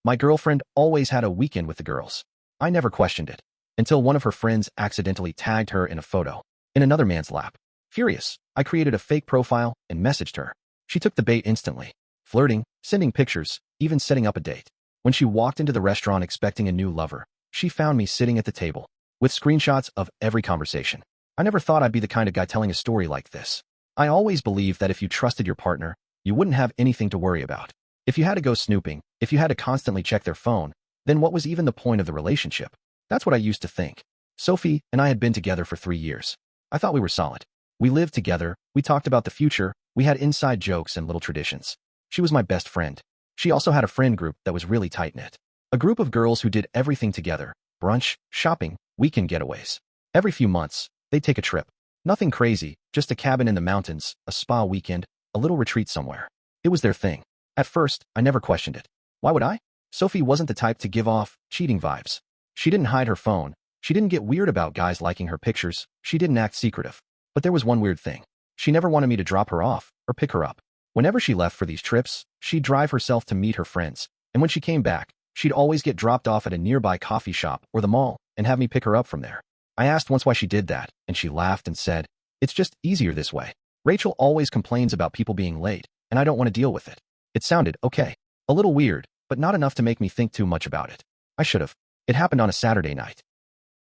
My girlfriend always had a weekend with the girls. I never questioned it, until one of her friends accidentally tagged her in a photo in another man's lap. Furious, I created a fake profile and messaged her. She took the bait instantly, flirting, sending pictures, even setting up a date. When she walked into the restaurant expecting a new lover, she found me sitting at the table, with screenshots of every conversation. I never thought I'd be the kind of guy telling a story like this. I always believed that if you trusted your partner, you wouldn't have anything to worry about. If you had to go snooping, if you had to constantly check their phone, then what was even the point of the relationship? That's what I used to think. Sophie and I had been together for 3 years. I thought we were solid. We lived together, we talked about the future, we had inside jokes and little traditions. She was my best friend. She also had a friend group that was really tight-knit. A group of girls who did everything together: brunch, shopping, weekend getaways. Every few months, they'd take a trip. Nothing crazy, just a cabin in the mountains, a spa weekend, a little retreat somewhere. It was their thing. At first, I never questioned it. Why would I? Sophie wasn't the type to give off cheating vibes. She didn't hide her phone. She didn't get weird about guys liking her pictures. She didn't act secretive. But there was one weird thing. She never wanted me to drop her off or pick her up. Whenever she left for these trips, she'd drive herself to meet her friends. And when she came back, she'd always get dropped off at a nearby coffee shop or the mall and have me pick her up from there. I asked once why she did that, and she laughed and said, "It's just easier this way. Rachel always complains about people being late, and I don't want to deal with it." It sounded okay. A little weird, but not enough to make me think too much about it. I should have. It happened on a Saturday night.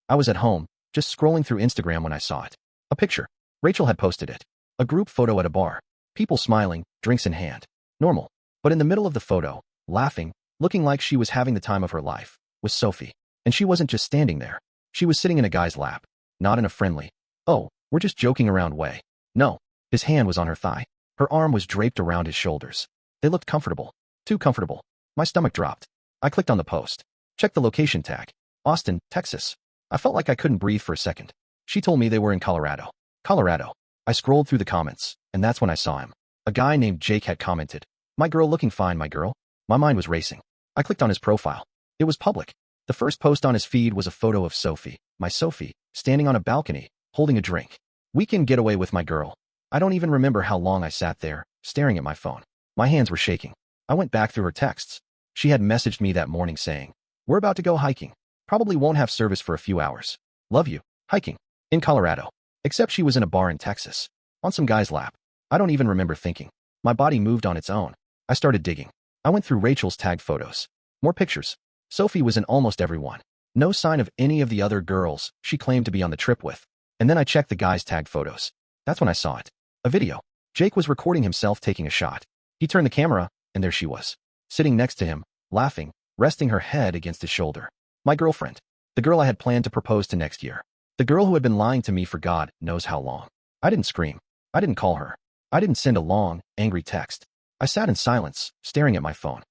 I was at home, just scrolling through Instagram when I saw it. A picture. Rachel had posted it. A group photo at a bar. People smiling, drinks in hand. Normal. But in the middle of the photo, laughing, looking like she was having the time of her life, was Sophie. And she wasn't just standing there. She was sitting in a guy's lap. Not in a friendly, "Oh, we're just joking around" way. No. His hand was on her thigh. Her arm was draped around his shoulders. They looked comfortable. Too comfortable. My stomach dropped. I clicked on the post. Checked the location tag. Austin, Texas. I felt like I couldn't breathe for a second. She told me they were in Colorado. Colorado. I scrolled through the comments, and that's when I saw him. A guy named Jake had commented, "My girl looking fine, my girl." My mind was racing. I clicked on his profile. It was public. The first post on his feed was a photo of Sophie, my Sophie, standing on a balcony, holding a drink. Weekend getaway with my girl. I don't even remember how long I sat there, staring at my phone. My hands were shaking. I went back through her texts. She had messaged me that morning saying, "We're about to go hiking. Probably won't have service for a few hours. Love you. Hiking. In Colorado." Except she was in a bar in Texas. On some guy's lap. I don't even remember thinking. My body moved on its own. I started digging. I went through Rachel's tagged photos. More pictures. Sophie was in almost every one. No sign of any of the other girls she claimed to be on the trip with. And then I checked the guy's tagged photos. That's when I saw it. A video. Jake was recording himself taking a shot. He turned the camera, and there she was. Sitting next to him, laughing, resting her head against his shoulder. My girlfriend. The girl I had planned to propose to next year. The girl who had been lying to me for God knows how long. I didn't scream. I didn't call her. I didn't send a long, angry text. I sat in silence, staring at my phone.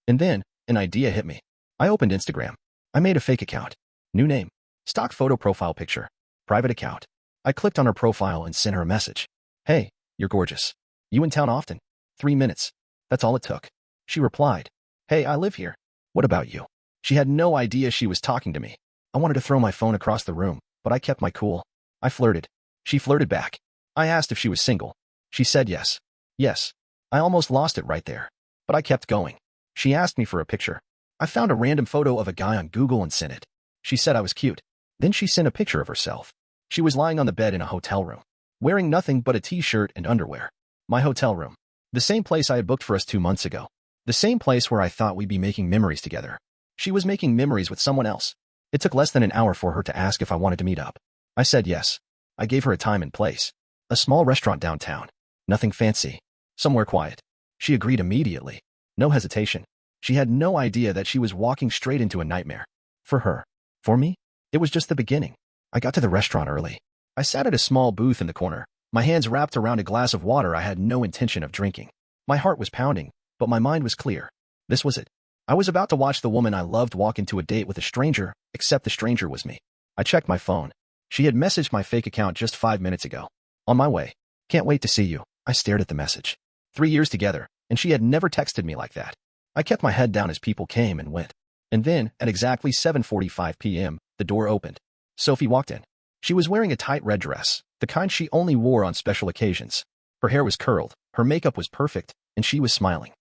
And then, an idea hit me. I opened Instagram. I made a fake account. New name. Stock photo profile picture. Private account. I clicked on her profile and sent her a message. "Hey, you're gorgeous. You in town often?" 3 minutes. That's all it took. She replied, "Hey, I live here. What about you?" She had no idea she was talking to me. I wanted to throw my phone across the room, but I kept my cool. I flirted. She flirted back. I asked if she was single. She said yes. Yes. I almost lost it right there. But I kept going. She asked me for a picture. I found a random photo of a guy on Google and sent it. She said I was cute. Then she sent a picture of herself. She was lying on the bed in a hotel room, wearing nothing but a t-shirt and underwear. My hotel room. The same place I had booked for us 2 months ago. The same place where I thought we'd be making memories together. She was making memories with someone else. It took less than an hour for her to ask if I wanted to meet up. I said yes. I gave her a time and place. A small restaurant downtown. Nothing fancy. Somewhere quiet. She agreed immediately. No hesitation. She had no idea that she was walking straight into a nightmare. For her. For me? It was just the beginning. I got to the restaurant early. I sat at a small booth in the corner, my hands wrapped around a glass of water I had no intention of drinking. My heart was pounding, but my mind was clear. This was it. I was about to watch the woman I loved walk into a date with a stranger, except the stranger was me. I checked my phone. She had messaged my fake account just 5 minutes ago. "On my way. Can't wait to see you." I stared at the message. 3 years together, and she had never texted me like that. I kept my head down as people came and went. And then, at exactly 7:45 p.m., the door opened. Sophie walked in. She was wearing a tight red dress, the kind she only wore on special occasions. Her hair was curled, her makeup was perfect, and she was smiling.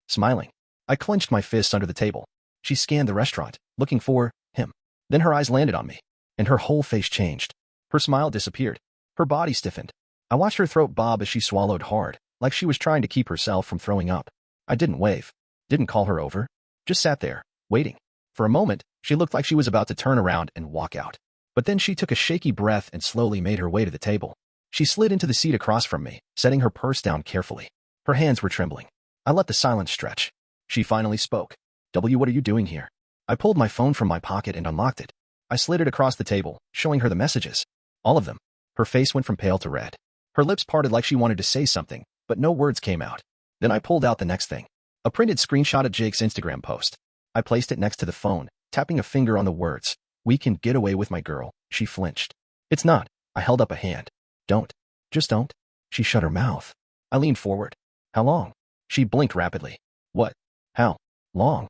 Smiling. I clenched my fists under the table. She scanned the restaurant, looking for him. Then her eyes landed on me, and her whole face changed. Her smile disappeared. Her body stiffened. I watched her throat bob as she swallowed hard, like she was trying to keep herself from throwing up. I didn't wave. Didn't call her over. Just sat there, waiting. For a moment, she looked like she was about to turn around and walk out. But then she took a shaky breath and slowly made her way to the table. She slid into the seat across from me, setting her purse down carefully. Her hands were trembling. I let the silence stretch. She finally spoke. What are you doing here? I pulled my phone from my pocket and unlocked it. I slid it across the table, showing her the messages. All of them. Her face went from pale to red. Her lips parted like she wanted to say something, but no words came out. Then I pulled out the next thing. A printed screenshot of Jake's Instagram post. I placed it next to the phone, tapping a finger on the words. We can get away with my girl. She flinched. It's not. I held up a hand. Don't. Just don't. She shut her mouth. I leaned forward. How long? She blinked rapidly. What? How? Long?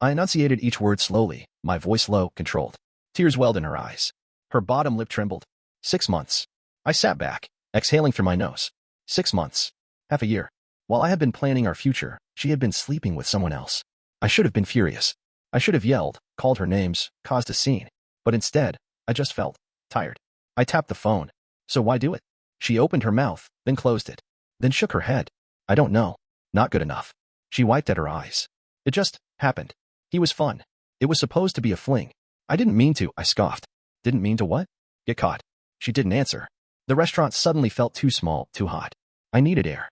I enunciated each word slowly, my voice low, controlled. Tears welled in her eyes. Her bottom lip trembled. 6 months. I sat back, exhaling through my nose. 6 months. Half a year. While I had been planning our future, she had been sleeping with someone else. I should have been furious. I should have yelled, called her names, caused a scene. But instead, I just felt tired. I tapped the phone. So why do it? She opened her mouth, then closed it. Then shook her head. I don't know. Not good enough. She wiped at her eyes. It just happened. He was fun. It was supposed to be a fling. I didn't mean to, I scoffed. Didn't mean to what? Get caught. She didn't answer. The restaurant suddenly felt too small, too hot. I needed air.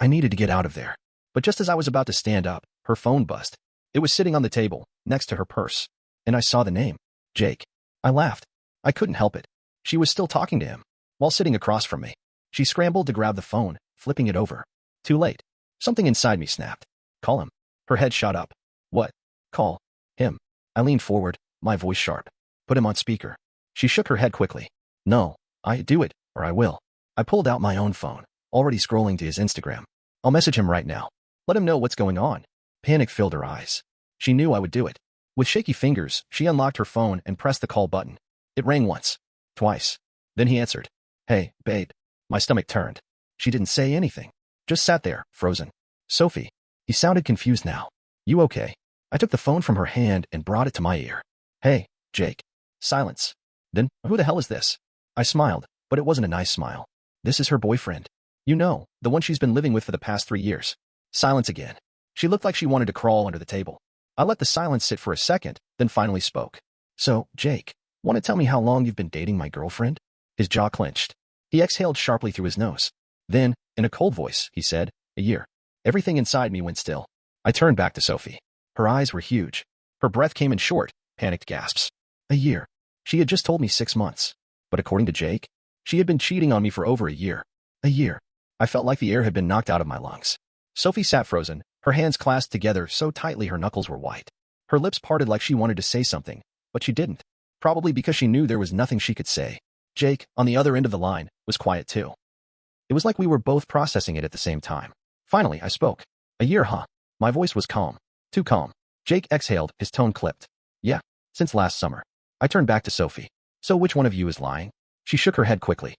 I needed to get out of there. But just as I was about to stand up, her phone buzzed. It was sitting on the table, next to her purse. And I saw the name. Jake. I laughed. I couldn't help it. She was still talking to him, while sitting across from me. She scrambled to grab the phone, flipping it over. Too late. Something inside me snapped. Call him. Her head shot up. What? Call him. I leaned forward, my voice sharp. Put him on speaker. She shook her head quickly. No, I do it, or I will. I pulled out my own phone, already scrolling to his Instagram. I'll message him right now. Let him know what's going on. Panic filled her eyes. She knew I would do it. With shaky fingers, she unlocked her phone and pressed the call button. It rang once. Twice. Then he answered. Hey, babe. My stomach turned. She didn't say anything. Just sat there, frozen. Sophie. He sounded confused now. You okay? I took the phone from her hand and brought it to my ear. Hey, Jake. Silence. Then, who the hell is this? I smiled, but it wasn't a nice smile. This is her boyfriend. You know, the one she's been living with for the past 3 years. Silence again. She looked like she wanted to crawl under the table. I let the silence sit for a second, then finally spoke. So, Jake, want to tell me how long you've been dating my girlfriend? His jaw clenched. He exhaled sharply through his nose. Then, in a cold voice, he said, a year. Everything inside me went still. I turned back to Sophie. Her eyes were huge. Her breath came in short, panicked gasps. A year. She had just told me 6 months. But according to Jake, she had been cheating on me for over a year. A year. I felt like the air had been knocked out of my lungs. Sophie sat frozen, her hands clasped together so tightly her knuckles were white. Her lips parted like she wanted to say something, but she didn't. Probably because she knew there was nothing she could say. Jake, on the other end of the line, was quiet too. It was like we were both processing it at the same time. Finally, I spoke. A year, huh? My voice was calm. Too calm. Jake exhaled, his tone clipped. Yeah, since last summer. I turned back to Sophie. So which one of you is lying? She shook her head quickly.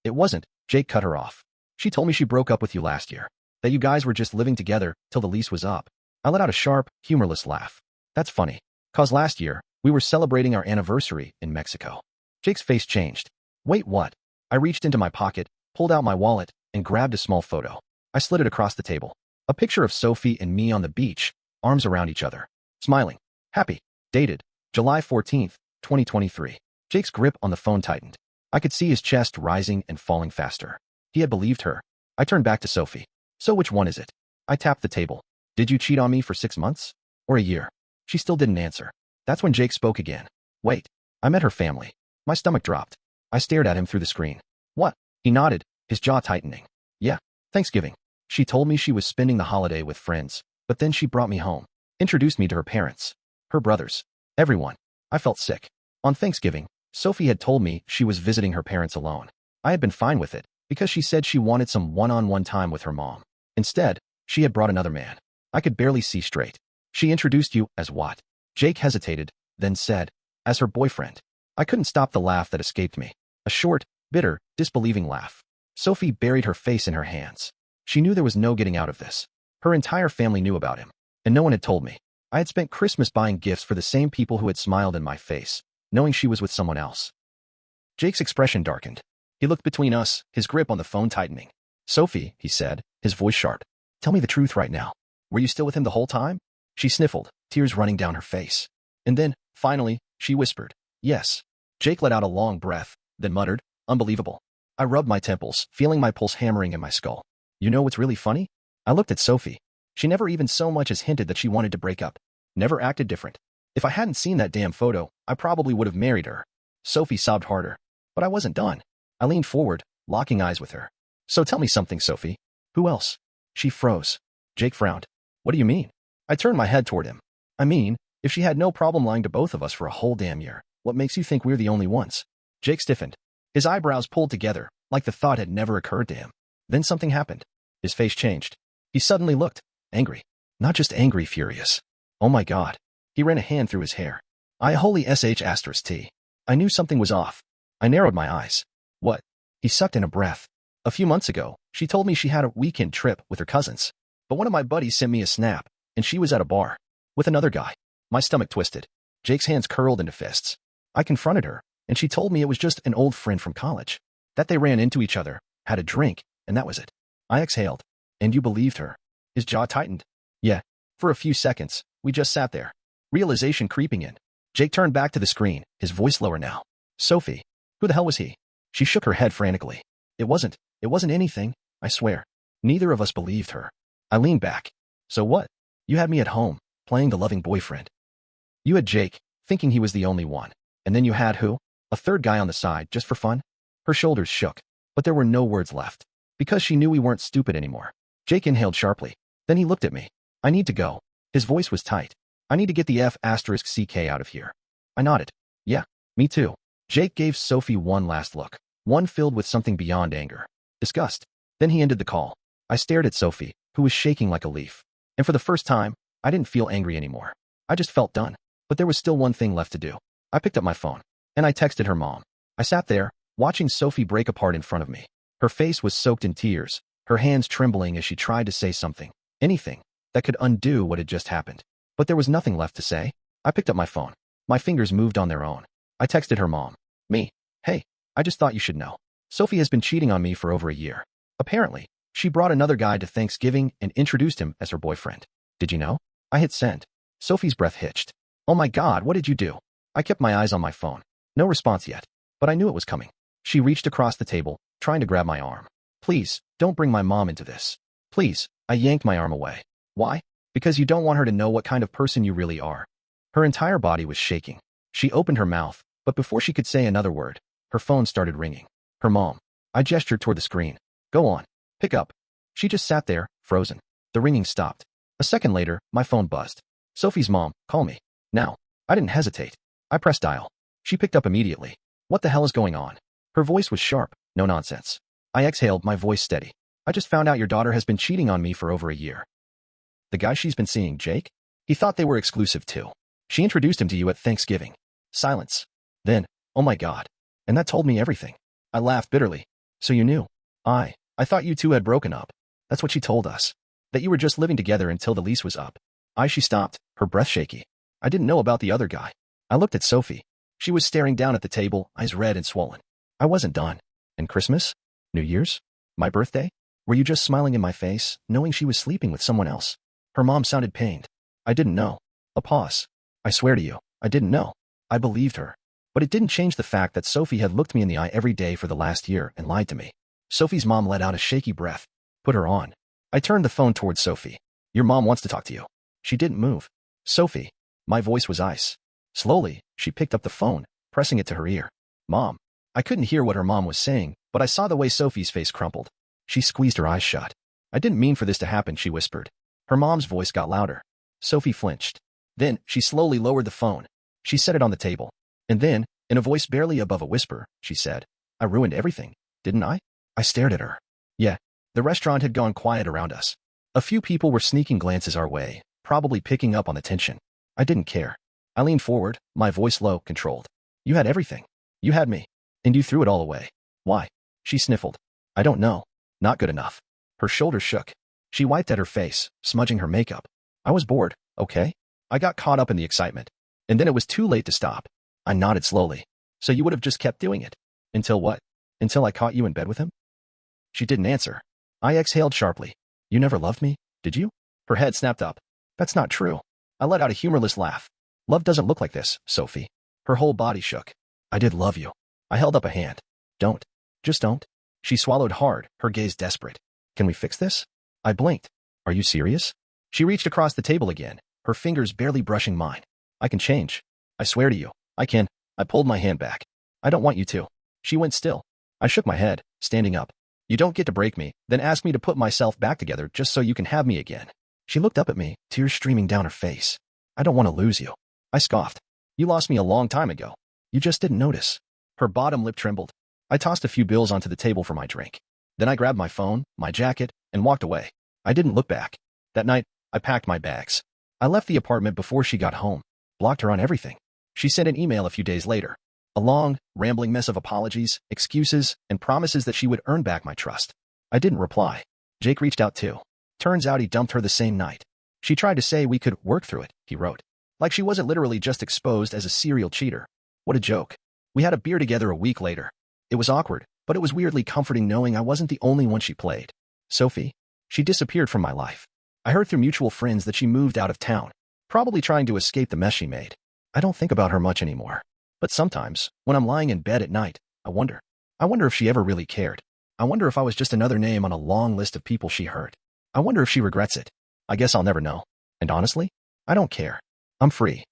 It wasn't. Jake cut her off. She told me she broke up with you last year. That you guys were just living together till the lease was up. I let out a sharp, humorless laugh. That's funny. 'Cause last year, we were celebrating our anniversary in Mexico. Jake's face changed. Wait, what? I reached into my pocket, pulled out my wallet, and grabbed a small photo. I slid it across the table. A picture of Sophie and me on the beach, arms around each other. Smiling. Happy. Dated. July 14th, 2023. Jake's grip on the phone tightened. I could see his chest rising and falling faster. He had believed her. I turned back to Sophie. So which one is it? I tapped the table. Did you cheat on me for 6 months? Or a year? She still didn't answer. That's when Jake spoke again. Wait. I met her family. My stomach dropped. I stared at him through the screen. What? He nodded, his jaw tightening. Yeah, Thanksgiving. She told me she was spending the holiday with friends, but then she brought me home. Introduced me to her parents. Her brothers. Everyone. I felt sick. On Thanksgiving, Sophie had told me she was visiting her parents alone. I had been fine with it, because she said she wanted some one-on-one time with her mom. Instead, she had brought another man. I could barely see straight. She introduced you as what? Jake hesitated, then said, as her boyfriend. I couldn't stop the laugh that escaped me. A short, bitter, disbelieving laugh. Sophie buried her face in her hands. She knew there was no getting out of this. Her entire family knew about him. and no one had told me. I had spent Christmas buying gifts for the same people who had smiled in my face, knowing she was with someone else. Jake's expression darkened. He looked between us, his grip on the phone tightening. "Sophie," he said, his voice sharp. "Tell me the truth right now. Were you still with him the whole time?" She sniffled, tears running down her face. And then, finally, she whispered, "Yes." Jake let out a long breath, then muttered, "Unbelievable." I rubbed my temples, feeling my pulse hammering in my skull. You know what's really funny? I looked at Sophie. She never even so much as hinted that she wanted to break up. Never acted different. If I hadn't seen that damn photo, I probably would have married her. Sophie sobbed harder. But I wasn't done. I leaned forward, locking eyes with her. "So tell me something, Sophie. Who else?" She froze. Jake frowned. "What do you mean?" I turned my head toward him. "I mean, if she had no problem lying to both of us for a whole damn year, what makes you think we're the only ones?" Jake stiffened. His eyebrows pulled together, like the thought had never occurred to him. Then something happened. His face changed. He suddenly looked angry. Not just angry, furious. Oh my God. He ran a hand through his hair. Holy sh*t. I knew something was off. I narrowed my eyes. "What?" He sucked in a breath. "A few months ago, she told me she had a weekend trip with her cousins. But one of my buddies sent me a snap, and she was at a bar. With another guy." My stomach twisted. Jake's hands curled into fists. I confronted her, and she told me it was just an old friend from college. That they ran into each other, had a drink, and that was it. I exhaled. "And you believed her?" His jaw tightened. "Yeah." For a few seconds, we just sat there. Realization creeping in. Jake turned back to the screen, his voice lower now. "Sophie. Who the hell was he?" She shook her head frantically. It wasn't anything, I swear." Neither of us believed her. I leaned back. "So what? You had me at home, playing the loving boyfriend. You had Jake, thinking he was the only one. And then you had who? A third guy on the side, just for fun?" Her shoulders shook, but there were no words left. Because she knew we weren't stupid anymore. Jake inhaled sharply. Then he looked at me. "I need to go." His voice was tight. "I need to get the F***ck out of here." I nodded. "Yeah, me too." Jake gave Sophie one last look, one filled with something beyond anger. Disgust. Then he ended the call. I stared at Sophie, who was shaking like a leaf. And for the first time, I didn't feel angry anymore. I just felt done. But there was still one thing left to do. I picked up my phone, and I texted her mom. I sat there, watching Sophie break apart in front of me. Her face was soaked in tears, her hands trembling as she tried to say something, anything, that could undo what had just happened. But there was nothing left to say. I picked up my phone. My fingers moved on their own. I texted her mom. "Me. Hey, I just thought you should know. Sophie has been cheating on me for over a year. Apparently, she brought another guy to Thanksgiving and introduced him as her boyfriend. Did you know?" I hit send. Sophie's breath hitched. "Oh my God, what did you do?" I kept my eyes on my phone. No response yet, but I knew it was coming. She reached across the table, trying to grab my arm. "Please, don't bring my mom into this. Please." I yanked my arm away. "Why?" "Because you don't want her to know what kind of person you really are." Her entire body was shaking. She opened her mouth, but before she could say another word, her phone started ringing. Her mom. I gestured toward the screen. "Go on. Pick up." She just sat there, frozen. The ringing stopped. A second later, my phone buzzed. "Sophie's mom, call me. Now." I didn't hesitate. I pressed dial. She picked up immediately. "What the hell is going on?" Her voice was sharp. "No nonsense." I exhaled, my voice steady. "I just found out your daughter has been cheating on me for over a year." "The guy she's been seeing, Jake?" "He thought they were exclusive too. She introduced him to you at Thanksgiving." Silence. Then, "Oh my God." And that told me everything. I laughed bitterly. "So you knew?" I thought you two had broken up." "That's what she told us. That you were just living together until the lease was up." She stopped, her breath shaky. "I didn't know about the other guy." I looked at Sophie. She was staring down at the table, eyes red and swollen. I wasn't done. "And Christmas? New Year's? My birthday? Were you just smiling in my face, knowing she was sleeping with someone else?" Her mom sounded pained. "I didn't know." A pause. "I swear to you, I didn't know." I believed her. But it didn't change the fact that Sophie had looked me in the eye every day for the last year and lied to me. Sophie's mom let out a shaky breath. "Put her on." I turned the phone towards Sophie. "Your mom wants to talk to you." She didn't move. "Sophie." My voice was ice. Slowly, she picked up the phone, pressing it to her ear. "Mom." I couldn't hear what her mom was saying, but I saw the way Sophie's face crumpled. She squeezed her eyes shut. "I didn't mean for this to happen," she whispered. Her mom's voice got louder. Sophie flinched. Then, she slowly lowered the phone. She set it on the table. And then, in a voice barely above a whisper, she said, "I ruined everything, didn't I?" I stared at her. Yeah. The restaurant had gone quiet around us. A few people were sneaking glances our way, probably picking up on the tension. I didn't care. I leaned forward, my voice low, controlled. "You had everything. You had me. And you threw it all away. Why?" She sniffled. "I don't know. Not good enough." Her shoulders shook. She wiped at her face, smudging her makeup. I was bored, okay? I got caught up in the excitement. And then it was too late to stop. I nodded slowly. So you would have just kept doing it. Until what? Until I caught you in bed with him? She didn't answer. I exhaled sharply. You never loved me, did you? Her head snapped up. That's not true. I let out a humorless laugh. Love doesn't look like this, Sophie. Her whole body shook. I did love you. I held up a hand. Don't. Just don't. She swallowed hard, her gaze desperate. Can we fix this? I blinked. Are you serious? She reached across the table again, her fingers barely brushing mine. I can change. I swear to you, I can. I pulled my hand back. I don't want you to. She went still. I shook my head, standing up. You don't get to break me, then ask me to put myself back together just so you can have me again. She looked up at me, tears streaming down her face. I don't want to lose you. I scoffed. You lost me a long time ago. You just didn't notice. Her bottom lip trembled. I tossed a few bills onto the table for my drink. Then I grabbed my phone, my jacket, and walked away. I didn't look back. That night, I packed my bags. I left the apartment before she got home, blocked her on everything. She sent an email a few days later. A long, rambling mess of apologies, excuses, and promises that she would earn back my trust. I didn't reply. Jake reached out too. Turns out he dumped her the same night. She tried to say we could work through it, he wrote. Like she wasn't literally just exposed as a serial cheater. What a joke. We had a beer together a week later. It was awkward, but it was weirdly comforting knowing I wasn't the only one she played. Sophie. She disappeared from my life. I heard through mutual friends that she moved out of town, probably trying to escape the mess she made. I don't think about her much anymore. But sometimes, when I'm lying in bed at night, I wonder. I wonder if she ever really cared. I wonder if I was just another name on a long list of people she hurt. I wonder if she regrets it. I guess I'll never know. And honestly, I don't care. I'm free.